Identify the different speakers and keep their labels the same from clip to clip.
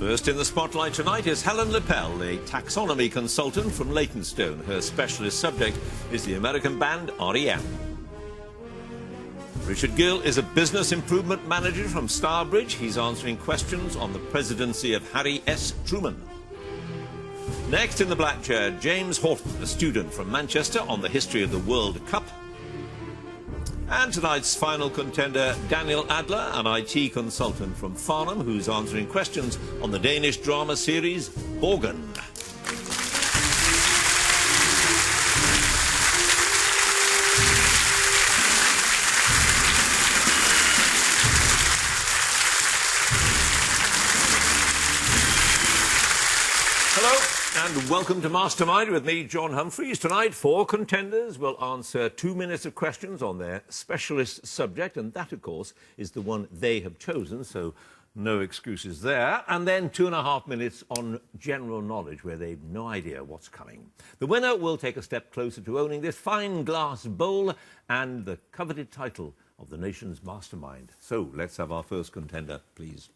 Speaker 1: First in the spotlight tonight is Helen Lapel, a taxonomy consultant from Leytonstone. Her specialist subject is the American band REM. Richard Gill is a business improvement manager from Starbridge. He's answering questions on the presidency of Harry S. Truman. Next in the black chair, James Horton, a student from Manchester, on the history of the World Cup. And tonight's final contender, Daniel Adler, an IT consultant from Farnham, who's answering questions on the Danish drama series Borgen. And welcome to Mastermind with me, John Humphreys. Tonight, 4 contenders will answer 2 minutes of questions on their specialist subject, and that, of course, is the one they have chosen, so no excuses there. And then 2.5 minutes on general knowledge, where they've no idea what's coming. The winner will take a step closer to owning this fine glass bowl and the coveted title of the nation's mastermind. So let's have our first contender, please.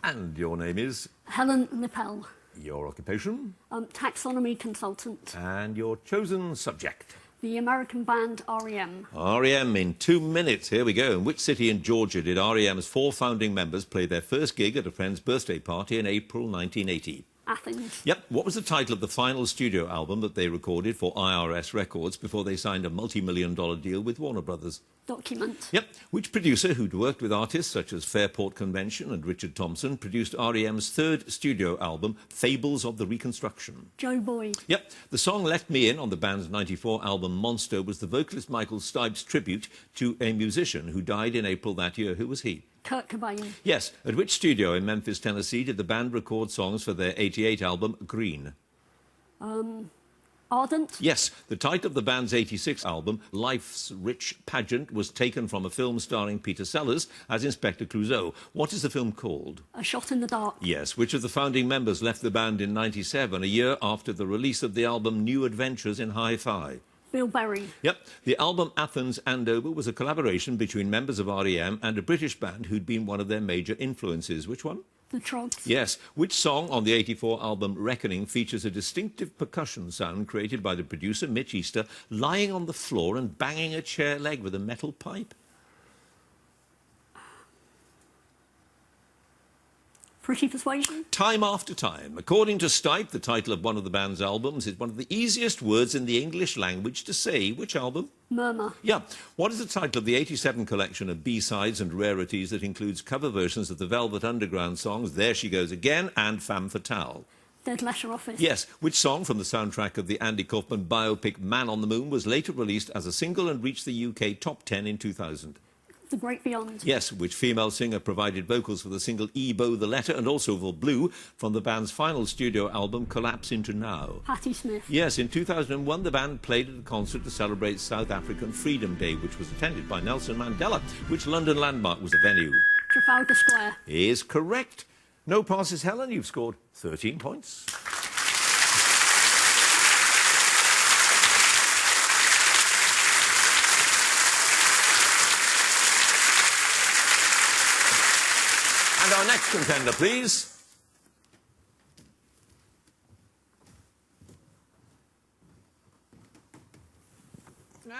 Speaker 1: And your name is?
Speaker 2: Helen Lapel.
Speaker 1: Your occupation?
Speaker 2: Taxonomy consultant.
Speaker 1: And your chosen subject?
Speaker 2: The American band REM.
Speaker 1: REM in 2 minutes. Here we go. In which city in Georgia did REM's 4 founding members play their first gig at a friend's birthday party in April 1980?
Speaker 2: Athens.
Speaker 1: Yep. What was the title of the final studio album that they recorded for IRS Records before they signed a multi-million-dollar deal with Warner Brothers?
Speaker 2: Document.
Speaker 1: Yep. Which producer, who'd worked with artists such as Fairport Convention and Richard Thompson, produced REM's 3rd studio album, Fables of the Reconstruction?
Speaker 2: Joe Boyd.
Speaker 1: Yep. The song Let Me In on the band's '94 album Monster was the vocalist Michael Stipe's tribute to a musician who died in April that year. Who was he?
Speaker 2: Kurt Cobain.
Speaker 1: Yes. At which studio in Memphis, Tennessee did the band record songs for their '88 album Green?
Speaker 2: Ardent.
Speaker 1: Yes. The title of the band's '86 album, Life's Rich Pageant, was taken from a film starring Peter Sellers as Inspector Clouseau. What is the film called?
Speaker 2: A Shot in the Dark.
Speaker 1: Yes. Which of the founding members left the band in '97, a year after the release of the album New Adventures in Hi-Fi?
Speaker 2: Bill Berry.
Speaker 1: Yep. The album Athens Andover was a collaboration between members of REM and a British band who'd been one of their major influences. Which one?
Speaker 2: The Trogs.
Speaker 1: Yes. Which song on the '84 album Reckoning features a distinctive percussion sound created by the producer Mitch Easter lying on the floor and banging a chair leg with a metal pipe?
Speaker 2: Pretty Persuasion.
Speaker 1: Time After Time. According to Stipe, the title of one of the band's albums is one of the easiest words in the English language to say. Which album?
Speaker 2: Murmur.
Speaker 1: Yeah. What is the title of the '87 collection of B-sides and rarities that includes cover versions of the Velvet Underground songs There She Goes Again and Femme Fatale?
Speaker 2: Dead Letter Office.
Speaker 1: Yes. Which song from the soundtrack of the Andy Kaufman biopic Man on the Moon was later released as a single and reached the UK top 10 in 2000?
Speaker 2: The Great Beyond.
Speaker 1: Yes, which female singer provided vocals for the single Ebo the Letter and also for Blue from the band's final studio album Collapse Into Now?
Speaker 2: Patti Smith.
Speaker 1: Yes, in 2001 the band played at a concert to celebrate South African Freedom Day, which was attended by Nelson Mandela. Which London landmark was the venue?
Speaker 2: Trafalgar Square.
Speaker 1: Is correct. No passes, Helen. You've scored 13 points. And our next contender, please.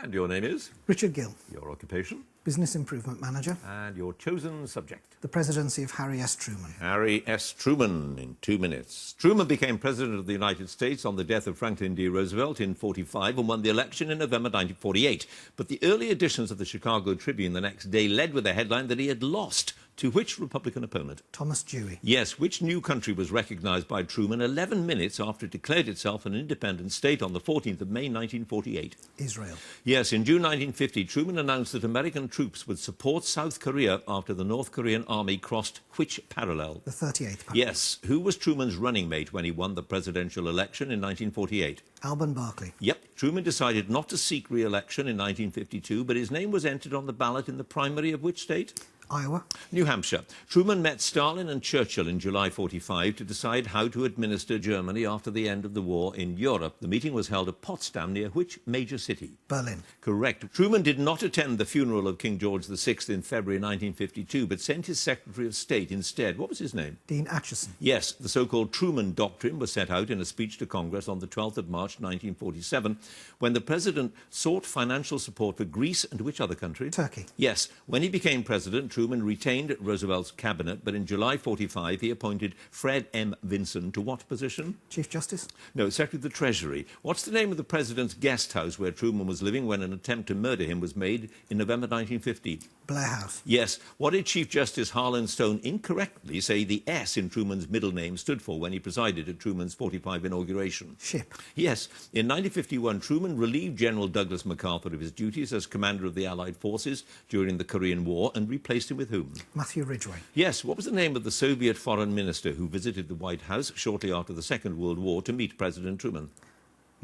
Speaker 1: And your name is?
Speaker 3: Richard Gill.
Speaker 1: Your occupation?
Speaker 3: Business Improvement Manager.
Speaker 1: And your chosen subject?
Speaker 3: The presidency of Harry S. Truman.
Speaker 1: Harry S. Truman in 2 minutes. Truman became president of the United States on the death of Franklin D. Roosevelt in '45 and won the election in November 1948. But the early editions of the Chicago Tribune the next day led with the headline that he had lost. To which Republican opponent?
Speaker 3: Thomas Dewey.
Speaker 1: Yes. Which new country was recognised by Truman 11 minutes after it declared itself an independent state on the 14th of May 1948?
Speaker 3: Israel.
Speaker 1: Yes. In June 1950, Truman announced that American troops would support South Korea after the North Korean army crossed which parallel?
Speaker 3: The 38th parallel.
Speaker 1: Yes. Who was Truman's running mate when he won the presidential election in 1948?
Speaker 3: Alban Barkley.
Speaker 1: Yep. Truman decided not to seek re-election in 1952, but his name was entered on the ballot in the primary of which state?
Speaker 3: Iowa.
Speaker 1: New Hampshire. Truman met Stalin and Churchill in July 45 to decide how to administer Germany after the end of the war in Europe. The meeting was held at Potsdam, near which major city?
Speaker 3: Berlin.
Speaker 1: Correct. Truman did not attend the funeral of King George VI in February 1952, but sent his Secretary of State instead. What was his name?
Speaker 3: Dean Acheson.
Speaker 1: Yes, the so-called Truman Doctrine was set out in a speech to Congress on the 12th of March 1947, when the President sought financial support for Greece and which other country?
Speaker 3: Turkey.
Speaker 1: Yes. When he became President, Truman retained Roosevelt's cabinet, but in July 45 he appointed Fred M. Vinson to what position?
Speaker 3: Chief Justice.
Speaker 1: No, Secretary of the Treasury. What's the name of the President's guest house where Truman was living when an attempt to murder him was made in November 1950?
Speaker 3: Blair House.
Speaker 1: Yes. What did Chief Justice Harlan Stone incorrectly say the S in Truman's middle name stood for when he presided at Truman's 45 inauguration?
Speaker 3: Ship.
Speaker 1: Yes. In 1951, Truman relieved General Douglas MacArthur of his duties as commander of the Allied forces during the Korean War and replaced him with whom?
Speaker 3: Matthew Ridgway.
Speaker 1: Yes. What was the name of the Soviet foreign minister who visited the White House shortly after the Second World War to meet President Truman?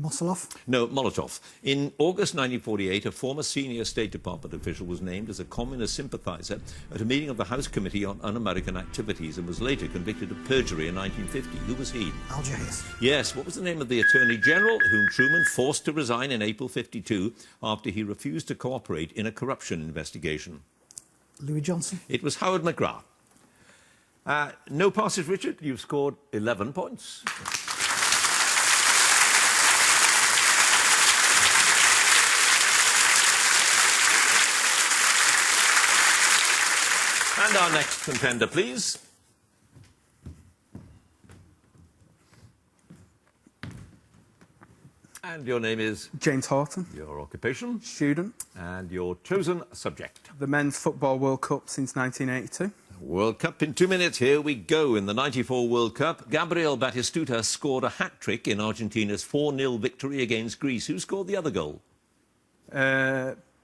Speaker 3: Mosolov.
Speaker 1: No, Molotov. In August 1948, a former senior State Department official was named as a communist sympathizer at a meeting of the House Committee on Un-American Activities and was later convicted of perjury in 1950. Who was he?
Speaker 3: Alger Hiss.
Speaker 1: Yes. What was the name of the Attorney General whom Truman forced to resign in April 52 after he refused to cooperate in a corruption investigation?
Speaker 3: Louis Johnson.
Speaker 1: It was Howard McGrath. No passes, Richard. You've scored 11 points. And our next contender, please. And your name is?
Speaker 4: James Horton.
Speaker 1: Your occupation?
Speaker 4: Student.
Speaker 1: And your chosen subject?
Speaker 4: The Men's Football World Cup since 1982.
Speaker 1: World Cup in 2 minutes. Here we go. In the 94 World Cup, Gabriel Batistuta scored a hat-trick in Argentina's 4-0 victory against Greece. Who scored the other goal?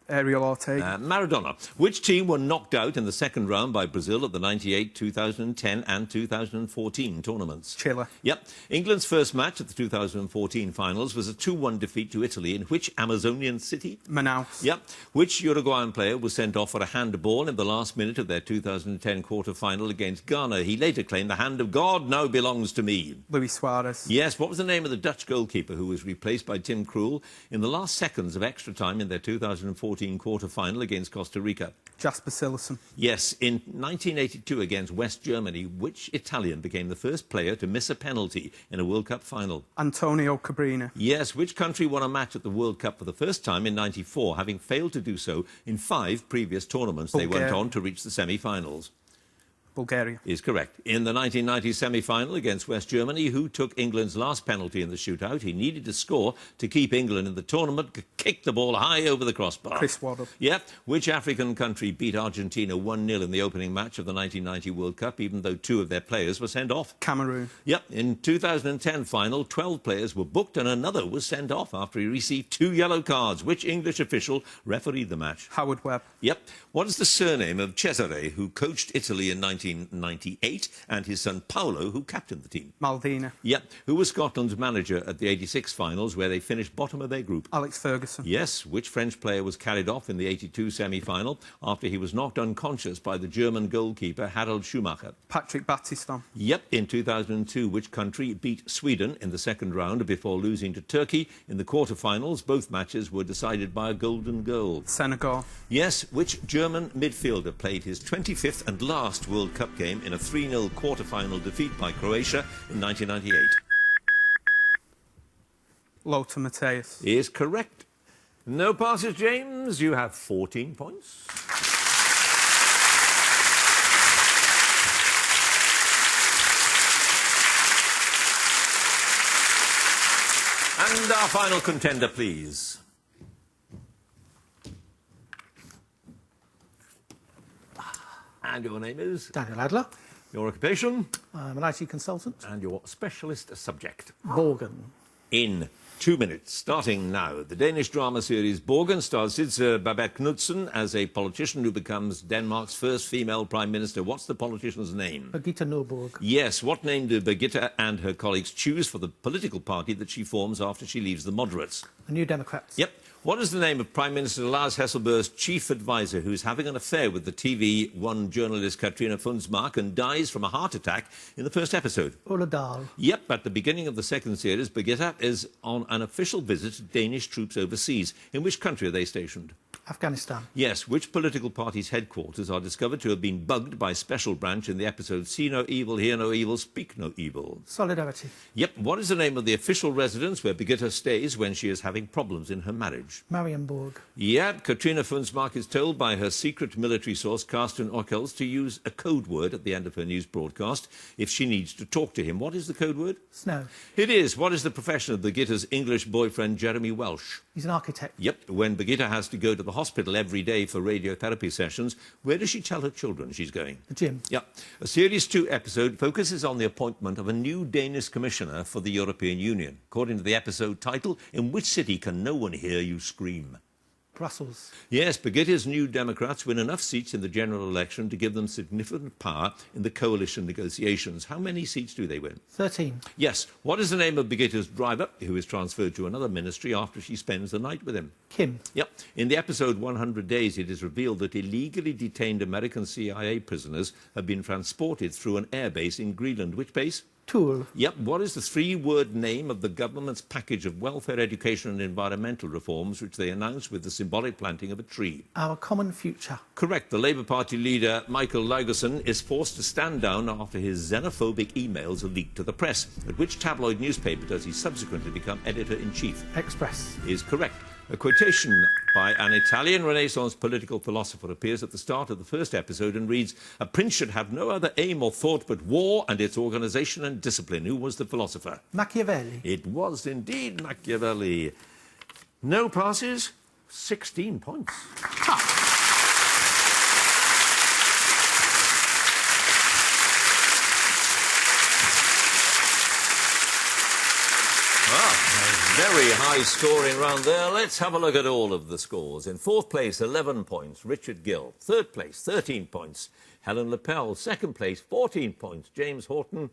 Speaker 4: Ariel Ortega.
Speaker 1: Maradona. Which team were knocked out in the second round by Brazil at the 98, 2010 and 2014 tournaments?
Speaker 4: Chile.
Speaker 1: Yep. England's first match at the 2014 finals was a 2-1 defeat to Italy in which Amazonian city?
Speaker 4: Manaus.
Speaker 1: Yep. Which Uruguayan player was sent off for a handball in the last minute of their 2010 quarter-final against Ghana? He later claimed the hand of God now belongs to me.
Speaker 4: Luis Suarez.
Speaker 1: Yes. What was the name of the Dutch goalkeeper who was replaced by Tim Krul in the last seconds of extra time in their 2014 quarter-final against Costa Rica?
Speaker 4: Jasper Cillessen.
Speaker 1: Yes. In 1982 against West Germany, which Italian became the first player to miss a penalty in a World Cup final?
Speaker 4: Antonio Cabrini.
Speaker 1: Yes. Which country won a match at the World Cup for the first time in 94, having failed to do so in 5 previous tournaments? They went on to reach the semi-finals.
Speaker 4: Bulgaria.
Speaker 1: Is correct. In the 1990 semi-final against West Germany, who took England's last penalty in the shootout? He needed to score to keep England in the tournament, kicked the ball high over the crossbar.
Speaker 4: Chris Waddle.
Speaker 1: Yep. Which African country beat Argentina 1-0 in the opening match of the 1990 World Cup, even though 2 of their players were sent off?
Speaker 4: Cameroon.
Speaker 1: Yep. In 2010 final, 12 players were booked and another was sent off after he received 2 yellow cards. Which English official refereed the match?
Speaker 4: Howard Webb.
Speaker 1: Yep. What is the surname of Cesare, who coached Italy in 1998, and his son Paolo, who captained the team?
Speaker 4: Maldini.
Speaker 1: Yep. Who was Scotland's manager at the 86 finals, where they finished bottom of their group?
Speaker 4: Alex Ferguson.
Speaker 1: Yes. Which French player was carried off in the 82 semi-final after he was knocked unconscious by the German goalkeeper Harald Schumacher?
Speaker 4: Patrick Battiston.
Speaker 1: Yep. In 2002, which country beat Sweden in the second round before losing to Turkey in the quarter-finals? Both matches were decided by a golden goal.
Speaker 4: Senegal.
Speaker 1: Yes. Which German midfielder played his 25th and last World Cup game in a 3-0 quarter-final defeat by Croatia in 1998?
Speaker 4: Lothar Matthäus.
Speaker 1: Is correct. No passes, James. You have 14 points. And our final contender, please. And your name is?
Speaker 5: Daniel Adler.
Speaker 1: Your occupation?
Speaker 5: I'm an IT consultant.
Speaker 1: And your specialist subject?
Speaker 5: Borgen.
Speaker 1: In 2 minutes, starting now. The Danish drama series Borgen stars Sidse Babette Knudsen as a politician who becomes Denmark's first female prime minister. What's the politician's name?
Speaker 5: Birgitta Nordborg.
Speaker 1: Yes. What name do Birgitta and her colleagues choose for the political party that she forms after she leaves the moderates?
Speaker 5: The New Democrats.
Speaker 1: Yep. What is the name of Prime Minister Lars Hesselberg's chief advisor who's having an affair with the TV1 journalist Katrina Fundsmark and dies from a heart attack in the first episode?
Speaker 5: Ulla Dahl.
Speaker 1: Yep, at the beginning of the second series, Birgitta is on an official visit to Danish troops overseas. In which country are they stationed?
Speaker 5: Afghanistan.
Speaker 1: Yes, which political party's headquarters are discovered to have been bugged by Special Branch in the episode See No Evil, Hear No Evil, Speak No Evil?
Speaker 5: Solidarity.
Speaker 1: Yep, what is the name of the official residence where Birgitta stays when she is having problems in her marriage?
Speaker 5: Marienborg.
Speaker 1: Yep, Katrina Fundsmark is told by her secret military source, Carsten Ockels, to use a code word at the end of her news broadcast if she needs to talk to him. What is the code word?
Speaker 5: Snow.
Speaker 1: It is. What is the profession of Birgitta's English boyfriend, Jeremy Welsh?
Speaker 5: He's an architect.
Speaker 1: Yep, when Birgitta has to go to the hospital every day for radiotherapy sessions, where does she tell her children she's going?
Speaker 5: The gym.
Speaker 1: Yep. A Series 2 episode focuses on the appointment of a new Danish commissioner for the European Union. According to the episode title, in which city can no one hear you scream?
Speaker 5: Brussels.
Speaker 1: Yes, Birgitta's New Democrats win enough seats in the general election to give them significant power in the coalition negotiations. How many seats do they win?
Speaker 5: 13.
Speaker 1: Yes. What is the name of Birgitta's driver, who is transferred to another ministry after she spends the night with him?
Speaker 5: Kim.
Speaker 1: Yep. In the episode 100 Days, it is revealed that illegally detained American CIA prisoners have been transported through an airbase in Greenland. Which base?
Speaker 5: Tool.
Speaker 1: Yep. What is the three-word name of the government's package of welfare, education and environmental reforms which they announced with the symbolic planting of a tree?
Speaker 5: Our common future.
Speaker 1: Correct. The Labour Party leader, Michael Lagerson, is forced to stand down after his xenophobic emails are leaked to the press. At which tabloid newspaper does he subsequently become editor-in-chief?
Speaker 5: Express.
Speaker 1: Is correct. A quotation by an Italian Renaissance political philosopher appears at the start of the first episode and reads, "A prince should have no other aim or thought but war and its organisation and discipline." Who was the philosopher?
Speaker 5: Machiavelli.
Speaker 1: It was indeed Machiavelli. No passes, 16 points. Very high scoring round there. Let's have a look at all of the scores. In fourth place, 11 points, Richard Gill. Third place, 13 points, Helen Lapel. Second place, 14 points, James Horton.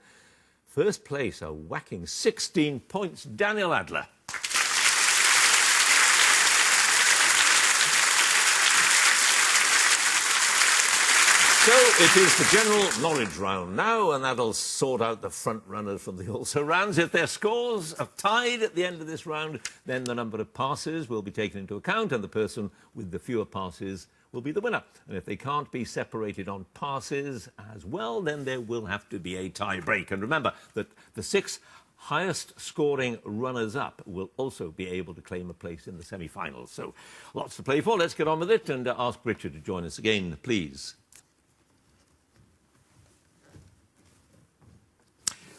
Speaker 1: First place, a whacking 16 points, Daniel Adler. So it is the general knowledge round now, and that'll sort out the front runners from the also-rans. If their scores are tied at the end of this round, then the number of passes will be taken into account, and the person with the fewer passes will be the winner. And if they can't be separated on passes as well, then there will have to be a tie-break. And remember that the 6 highest scoring runners-up will also be able to claim a place in the semi-finals. So lots to play for. Let's get on with it and ask Richard to join us again, please.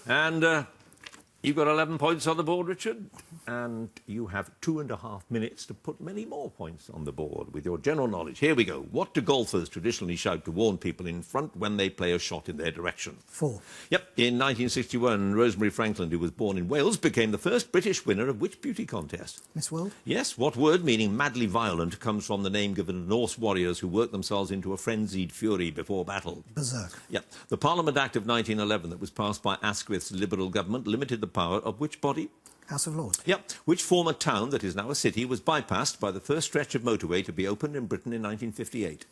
Speaker 1: And you've got 11 points on the board, Richard, and you have 2.5 minutes to put many more points on the board with your general knowledge. Here we go. What do golfers traditionally shout to warn people in front when they play a shot in their direction?
Speaker 3: 4.
Speaker 1: Yep. In 1961, Rosemary Franklin, who was born in Wales, became the first British winner of which beauty contest?
Speaker 3: Miss World.
Speaker 1: Yes. What word, meaning madly violent, comes from the name given to Norse warriors who worked themselves into a frenzied fury before battle?
Speaker 3: Berserk.
Speaker 1: Yep. The Parliament Act of 1911 that was passed by Asquith's Liberal government limited the power of which body?
Speaker 3: House of Lords.
Speaker 1: Yep. Which former town that is now a city was bypassed by the first stretch of motorway to be opened in Britain in 1958?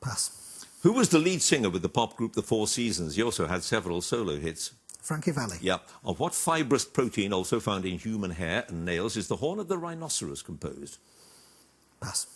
Speaker 3: Pass.
Speaker 1: Who was the lead singer with the pop group The Four Seasons? He also had several solo hits.
Speaker 3: Frankie Valli.
Speaker 1: Yep. Of what fibrous protein, also found in human hair and nails, is the horn of the rhinoceros composed?
Speaker 3: Pass.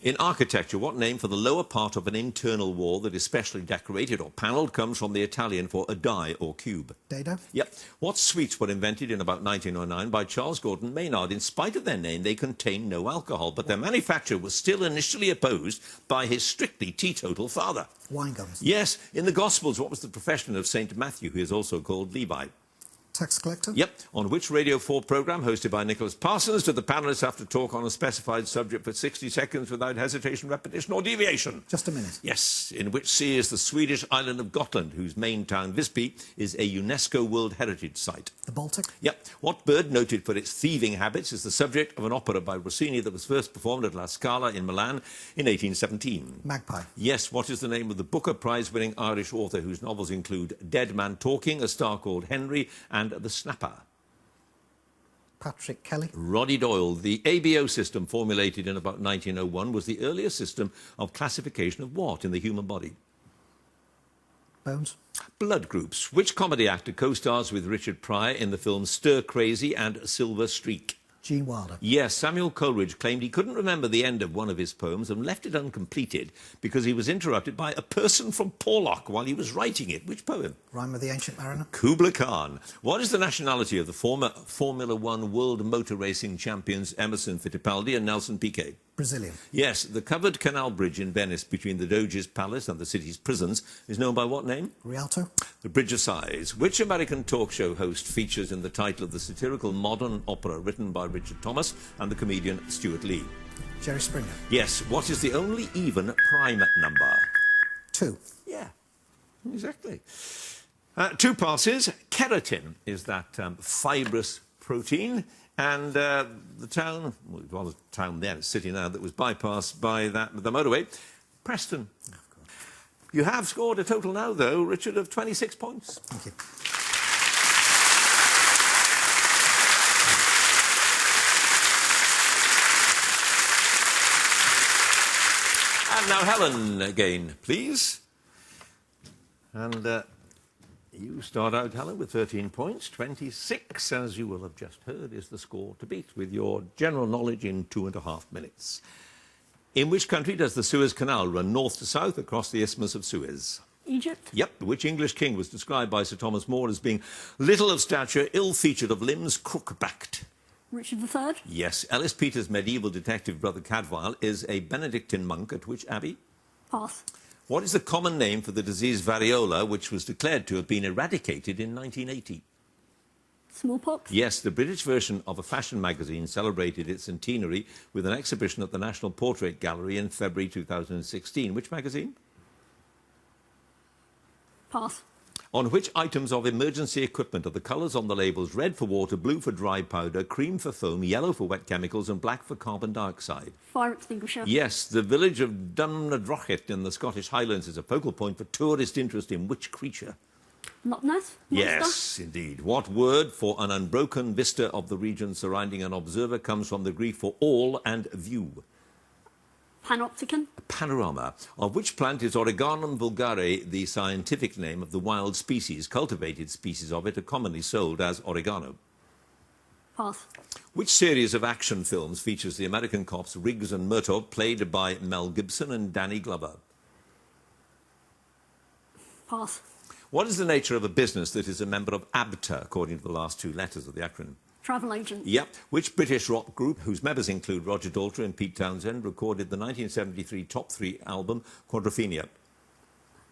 Speaker 1: In architecture, what name for the lower part of an internal wall that is specially decorated or panelled comes from the Italian for a die or cube?
Speaker 3: Dado.
Speaker 1: Yep. What sweets were invented in about 1909 by Charles Gordon Maynard? In spite of their name, they contain no alcohol, but their manufacture was still initially opposed by his strictly teetotal father.
Speaker 3: Wine gums.
Speaker 1: Yes. In the Gospels, what was the profession of St. Matthew, who is also called Levi?
Speaker 3: Tax collector.
Speaker 1: Yep. On which Radio 4 programme, hosted by Nicholas Parsons, do the panellists have to talk on a specified subject for 60 seconds without hesitation, repetition or deviation?
Speaker 3: Just a minute.
Speaker 1: Yes. In which sea is the Swedish island of Gotland, whose main town, Visby, is a UNESCO World Heritage Site?
Speaker 3: The Baltic.
Speaker 1: Yep. What bird, noted for its thieving habits, is the subject of an opera by Rossini that was first performed at La Scala in Milan in 1817?
Speaker 3: Magpie.
Speaker 1: Yes. What is the name of the Booker Prize-winning Irish author whose novels include Dead Man Talking, A Star Called Henry, and The Snapper?
Speaker 3: Patrick Kelly.
Speaker 1: Roddy Doyle. The ABO system, formulated in about 1901, was the earliest system of classification of what in the human body?
Speaker 3: Bones.
Speaker 1: Blood groups. Which comedy actor co-stars with Richard Pryor in the films Stir Crazy and Silver Streak?
Speaker 3: Gene Wilder.
Speaker 1: Yes, Samuel Coleridge claimed he couldn't remember the end of one of his poems and left it uncompleted because he was interrupted by a person from Porlock while he was writing it. Which poem?
Speaker 3: Rhyme of the Ancient Mariner.
Speaker 1: Kubla Khan. What is the nationality of the former Formula One World Motor Racing champions Emerson Fittipaldi and Nelson Piquet?
Speaker 3: Brazilian.
Speaker 1: Yes, the covered canal bridge in Venice between the Doge's palace and the city's prisons is known by what name?
Speaker 3: Rialto.
Speaker 1: The Bridge of Sighs. Which American talk show host features in the title of the satirical modern opera written by Richard Thomas and the comedian Stuart Lee?
Speaker 3: Jerry Springer.
Speaker 1: Yes, what is the only even prime number?
Speaker 3: 2.
Speaker 1: Yeah, exactly. 2 passes. Keratin is that fibrous protein. And the town, well, it was a town then, it's a city now, that was bypassed by the motorway, Preston. You have scored a total now, though, Richard, of 26 points.
Speaker 3: Thank you.
Speaker 1: And now Helen again, please. And you start out, Helen, with 13 points. 26, as you will have just heard, is the score to beat with your general knowledge in 2.5 minutes. In which country does the Suez Canal run north to south across the Isthmus of Suez?
Speaker 2: Egypt.
Speaker 1: Yep. Which English king was described by Sir Thomas More as being little of stature, ill-featured of limbs, crook-backed?
Speaker 2: Richard III.
Speaker 1: Yes. Ellis Peters' medieval detective brother Cadfael is a Benedictine monk at which abbey?
Speaker 2: Pass.
Speaker 1: What is the common name for the disease variola, which was declared to have been eradicated in 1980?
Speaker 2: Smallpox.
Speaker 1: Yes, the British version of a fashion magazine celebrated its centenary with an exhibition at the National Portrait Gallery in February 2016. Which magazine?
Speaker 2: Pass.
Speaker 1: On which items of emergency equipment are the colours on the labels red for water, blue for dry powder, cream for foam, yellow for wet chemicals and black for carbon dioxide?
Speaker 2: Fire extinguisher.
Speaker 1: Yes, the village of Drumnadrochit in the Scottish Highlands is a focal point for tourist interest in which creature?
Speaker 2: Loch Ness. Monster.
Speaker 1: Yes, indeed. What word for an unbroken vista of the region surrounding an observer comes from the Greek for all and view?
Speaker 2: Panopticon.
Speaker 1: Panorama. Of which plant is Oreganum vulgare the scientific name of the wild species? Cultivated species of it are commonly sold as oregano.
Speaker 2: Pass.
Speaker 1: Which series of action films features the American cops Riggs and Murtaugh, played by Mel Gibson and Danny Glover?
Speaker 2: Pass.
Speaker 1: What is the nature of a business that is a member of ABTA, according to the last 2 letters of the acronym?
Speaker 2: Travel agent.
Speaker 1: Yep. Which British rock group, whose members include Roger Daltrey and Pete Townsend, recorded the 1973 top 3 album Quadrophenia?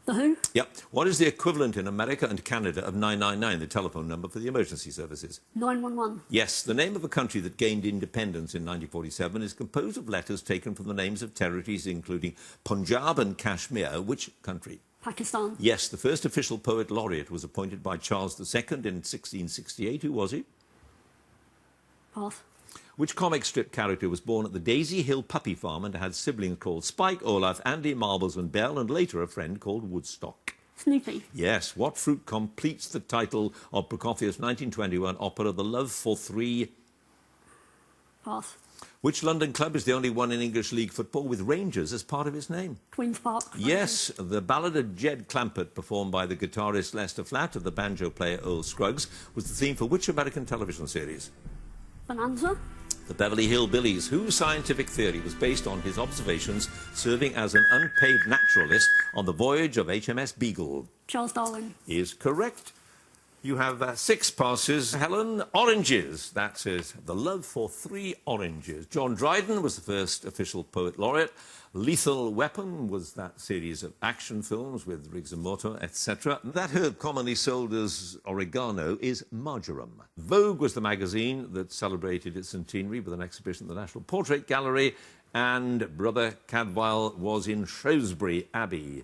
Speaker 2: The Who.
Speaker 1: Yep. What is the equivalent in America and Canada of 999, the telephone number for the emergency services?
Speaker 2: 911.
Speaker 1: Yes. The name of a country that gained independence in 1947 is composed of letters taken from the names of territories including Punjab and Kashmir. Which country?
Speaker 2: Pakistan.
Speaker 1: Yes. The first official poet laureate was appointed by Charles II in 1668. Who was he?
Speaker 2: Pass.
Speaker 1: Which comic strip character was born at the Daisy Hill Puppy Farm and had siblings called Spike, Olaf, Andy, Marbles and Bell, and later a friend called Woodstock?
Speaker 2: Snoopy.
Speaker 1: Yes. What fruit completes the title of Prokofiev's 1921 opera The Love for Three?
Speaker 2: Pass.
Speaker 1: Which London club is the only one in English League football with Rangers as part of its name?
Speaker 2: Queen's Park.
Speaker 1: Yes. The ballad of Jed Clampett, performed by the guitarist Lester Flatt and the banjo player Earl Scruggs, was the theme for which American television series?
Speaker 2: Bonanza.
Speaker 1: The Beverly Hillbillies, whose scientific theory was based on his observations serving as an unpaid naturalist on the voyage of HMS Beagle?
Speaker 2: Charles Darwin.
Speaker 1: Is correct. You have 6 passes. Helen, oranges. That is The Love for 3 Oranges. John Dryden was the first official poet laureate. Lethal Weapon was that series of action films with Riggs and Mortar, etc. That herb commonly sold as oregano is marjoram. Vogue was the magazine that celebrated its centenary with an exhibition at the National Portrait Gallery, and Brother Cadfael was in Shrewsbury Abbey.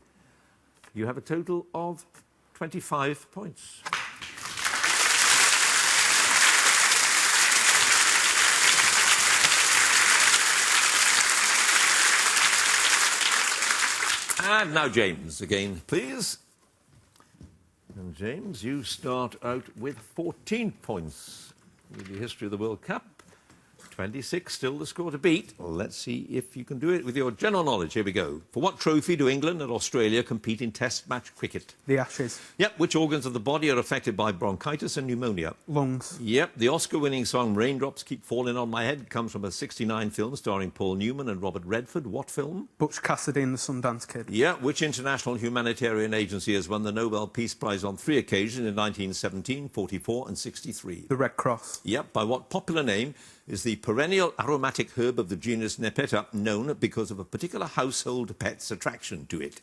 Speaker 1: You have a total of 25 points. And now James again, please. And James, you start out with 14 points. with the history of the World Cup. 26, still the score to beat. Let's see if you can do it with your general knowledge. Here we go. For what trophy do England and Australia compete in Test match cricket?
Speaker 4: The Ashes.
Speaker 1: Yep. Which organs of the body are affected by bronchitis and pneumonia?
Speaker 4: Lungs.
Speaker 1: Yep. The Oscar-winning song Raindrops Keep Falling on My Head comes from a 1969 film starring Paul Newman and Robert Redford. What film?
Speaker 4: Butch Cassidy and the Sundance Kid.
Speaker 1: Yeah. Which international humanitarian agency has won the Nobel Peace Prize on 3 occasions in 1917, 44 and 63?
Speaker 4: The Red Cross.
Speaker 1: Yep. By what popular name is the perennial aromatic herb of the genus Nepeta known because of a particular household pet's attraction to it?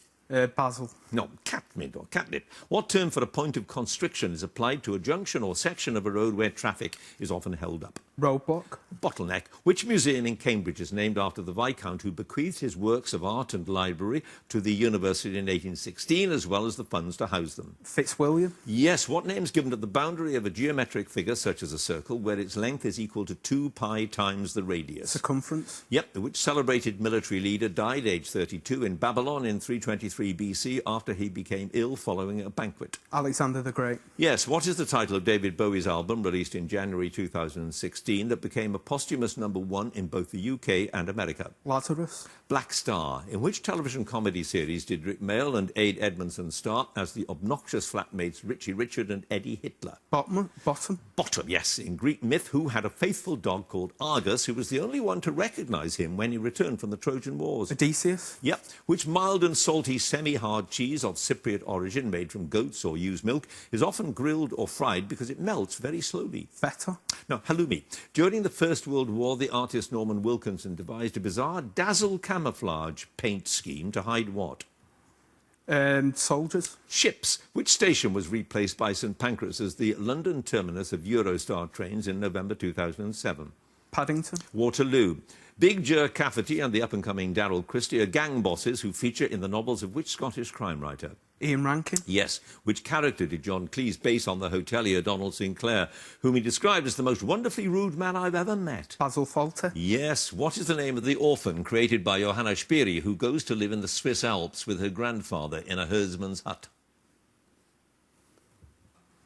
Speaker 4: Basil.
Speaker 1: No, catmint or catnip. What term for a point of constriction is applied to a junction or section of a road where traffic is often held up?
Speaker 4: Roadblock.
Speaker 1: Bottleneck. Which museum in Cambridge is named after the Viscount who bequeathed his works of art and library to the university in 1816, as well as the funds to house them?
Speaker 4: Fitzwilliam.
Speaker 1: Yes. What name is given to the boundary of a geometric figure, such as a circle, where its length is equal to 2 pi times the radius?
Speaker 4: Circumference.
Speaker 1: Yep. Which celebrated military leader died aged 32 in Babylon in 323 BC after he became ill following a banquet?
Speaker 4: Alexander the Great.
Speaker 1: Yes. What is the title of David Bowie's album, released in January 2016, that became a posthumous #1 in both the UK and America?
Speaker 4: Lazarus.
Speaker 1: Black Star. In which television comedy series did Rick Mayall and Ade Edmondson star as the obnoxious flatmates Richie Richard and Eddie Hitler?
Speaker 4: Bottom.
Speaker 1: Bottom, yes. In Greek myth, who had a faithful dog called Argus, who was the only one to recognise him when he returned from the Trojan Wars?
Speaker 4: Odysseus.
Speaker 1: Yep. Which mild and salty semi-hard cheese of Cypriot origin, made from goats or used milk, is often grilled or fried because it melts very slowly?
Speaker 4: Feta.
Speaker 1: No, halloumi. During the First World War, the artist Norman Wilkinson devised a bizarre dazzle camouflage paint scheme to hide what?
Speaker 4: Soldiers.
Speaker 1: Ships. Which station was replaced by St Pancras as the London terminus of Eurostar trains in November 2007?
Speaker 4: Paddington.
Speaker 1: Waterloo. Big Ger Cafferty and the up-and-coming Darryl Christie are gang bosses who feature in the novels of which Scottish crime writer?
Speaker 4: Ian Rankin.
Speaker 1: Yes. Which character did John Cleese base on the hotelier Donald Sinclair, whom he described as the most wonderfully rude man I've ever met?
Speaker 4: Basil Fawlty.
Speaker 1: Yes. What is the name of the orphan created by Johanna Spiri, who goes to live in the Swiss Alps with her grandfather in a herdsman's hut?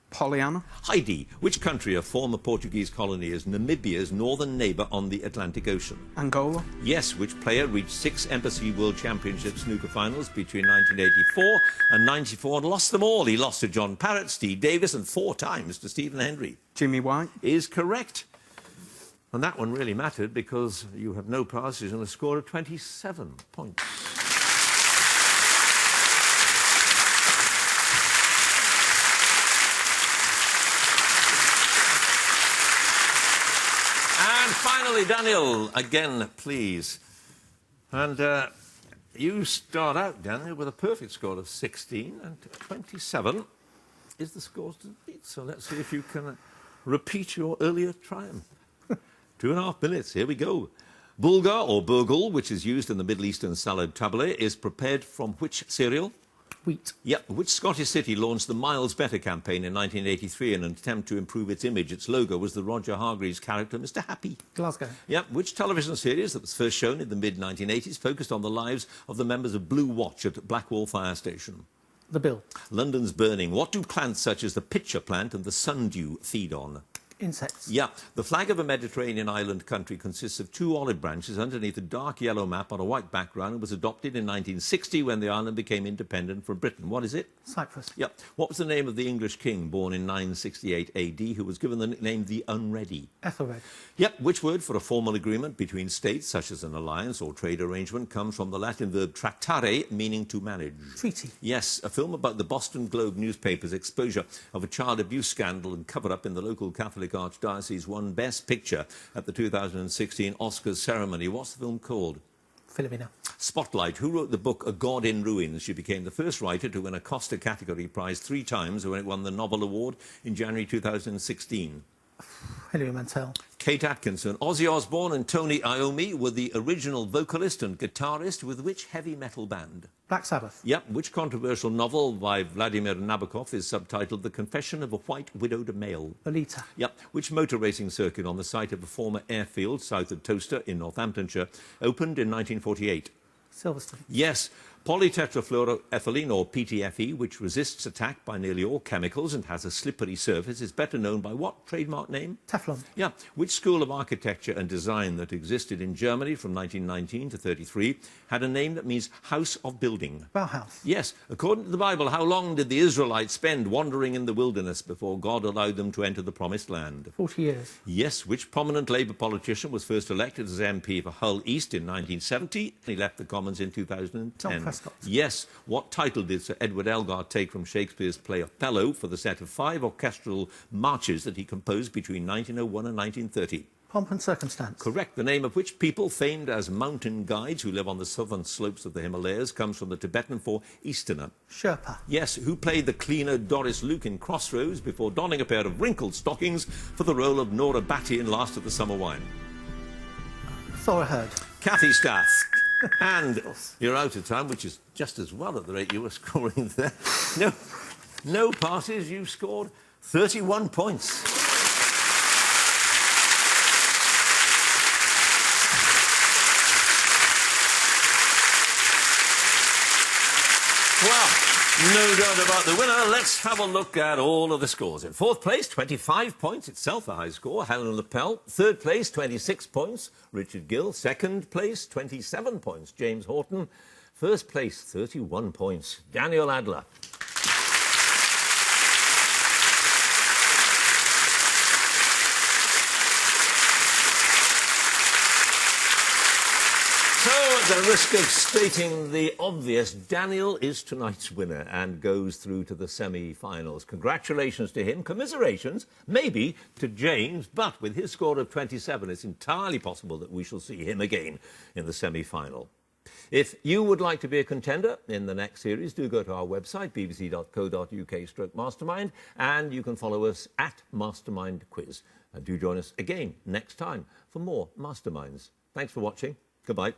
Speaker 4: Pollyanna.
Speaker 1: Heidi. Which country, a former Portuguese colony, is Namibia's northern neighbour on the Atlantic Ocean?
Speaker 4: Angola.
Speaker 1: Yes. Which player reached 6 Embassy World Championship snooker finals between 1984 and 94 and lost them all? He lost to John Parrott, Steve Davis and 4 times to Stephen Hendry.
Speaker 4: Jimmy White.
Speaker 1: Is correct. And that one really mattered because you have no passes and a score of 27 points. And finally, Daniel, again, please. And you start out, Daniel, with a perfect score of 16, and 27 is the score to beat. So let's see if you can repeat your earlier triumph. 2.5 minutes, here we go. Bulgur, or burgul, which is used in the Middle Eastern salad tabbouleh, is prepared from which cereal?
Speaker 5: Wheat.
Speaker 1: Yep. Which Scottish city launched the Miles Better campaign in 1983 in an attempt to improve its image? Its logo was the Roger Hargreaves character, Mr. Happy.
Speaker 5: Glasgow.
Speaker 1: Yep. Which television series that was first shown in the mid-1980s focused on the lives of the members of Blue Watch at Blackwall Fire Station?
Speaker 5: The Bill.
Speaker 1: London's burning. What do plants such as the pitcher plant and the sundew feed on?
Speaker 5: Insects.
Speaker 1: Yeah. The flag of a Mediterranean island country consists of 2 olive branches underneath a dark yellow map on a white background and was adopted in 1960 when the island became independent from Britain. What is it?
Speaker 5: Cyprus.
Speaker 1: Yep. What was the name of the English king born in 968 AD who was given the nickname the Unready?
Speaker 5: Ethelred.
Speaker 1: Yep. Which word for a formal agreement between states, such as an alliance or trade arrangement, comes from the Latin verb tractare, meaning to manage?
Speaker 5: Treaty.
Speaker 1: Yes. A film about the Boston Globe newspaper's exposure of a child abuse scandal and cover-up in the local Catholic Archdiocese won Best Picture at the 2016 Oscars ceremony. What's the film called?
Speaker 5: Philomena.
Speaker 1: Spotlight. Who wrote the book A God in Ruins? She became the first writer to win a Costa category prize 3 times when it won the Nobel Award in January 2016.
Speaker 5: Hilary Mantel.
Speaker 1: Kate Atkinson. Ozzy Osbourne and Tony Iommi were the original vocalist and guitarist with which heavy metal band?
Speaker 5: Black Sabbath.
Speaker 1: Yep. Which controversial novel by Vladimir Nabokov is subtitled The Confession of a White Widowed Male?
Speaker 5: Lolita.
Speaker 1: Yep. Which motor racing circuit on the site of a former airfield south of Towcester in Northamptonshire opened in 1948?
Speaker 5: Silverstone.
Speaker 1: Yes. Polytetrafluoroethylene, or PTFE, which resists attack by nearly all chemicals and has a slippery surface, is better known by what trademark name?
Speaker 5: Teflon.
Speaker 1: Yeah. Which school of architecture and design that existed in Germany from 1919 to 33 had a name that means house of building?
Speaker 5: Bauhaus.
Speaker 1: Yes. According to the Bible, how long did the Israelites spend wandering in the wilderness before God allowed them to enter the promised land?
Speaker 5: 40 years.
Speaker 1: Yes. Which prominent Labour politician was first elected as MP for Hull East in 1970? He left the Commons in 2010.
Speaker 5: John Prescott.
Speaker 1: Yes. What title did Sir Edward Elgar take from Shakespeare's play Othello for the set of 5 orchestral marches that he composed between 1901 and 1930?
Speaker 5: Pomp and circumstance.
Speaker 1: Correct. The name of which people famed as mountain guides who live on the southern slopes of the Himalayas comes from the Tibetan for Easterner.
Speaker 5: Sherpa.
Speaker 1: Yes. Who played the cleaner Doris Luke in Crossroads before donning a pair of wrinkled stockings for the role of Nora Batty in Last of the Summer Wine?
Speaker 5: Thora Hird.
Speaker 1: Kathy Staff. And you're out of time, which is just as well at the rate you were scoring there. No passes. You scored 31 points. Well, no doubt about the winner. Let's have a look at all of the scores. In fourth place, 25 points, itself a high score, Helen Lapel. Third place, 26 points, Richard Gill. Second place, 27 points, James Horton. First place, 31 points, Daniel Adler. So, at the risk of stating the obvious, Daniel is tonight's winner and goes through to the semi-finals. Congratulations to him. Commiserations, maybe, to James, but with his score of 27, it's entirely possible that we shall see him again in the semi-final. If you would like to be a contender in the next series, do go to our website, bbc.co.uk/mastermind, and you can follow us at Mastermind Quiz. And do join us again next time for more Masterminds. Thanks for watching. Goodbye.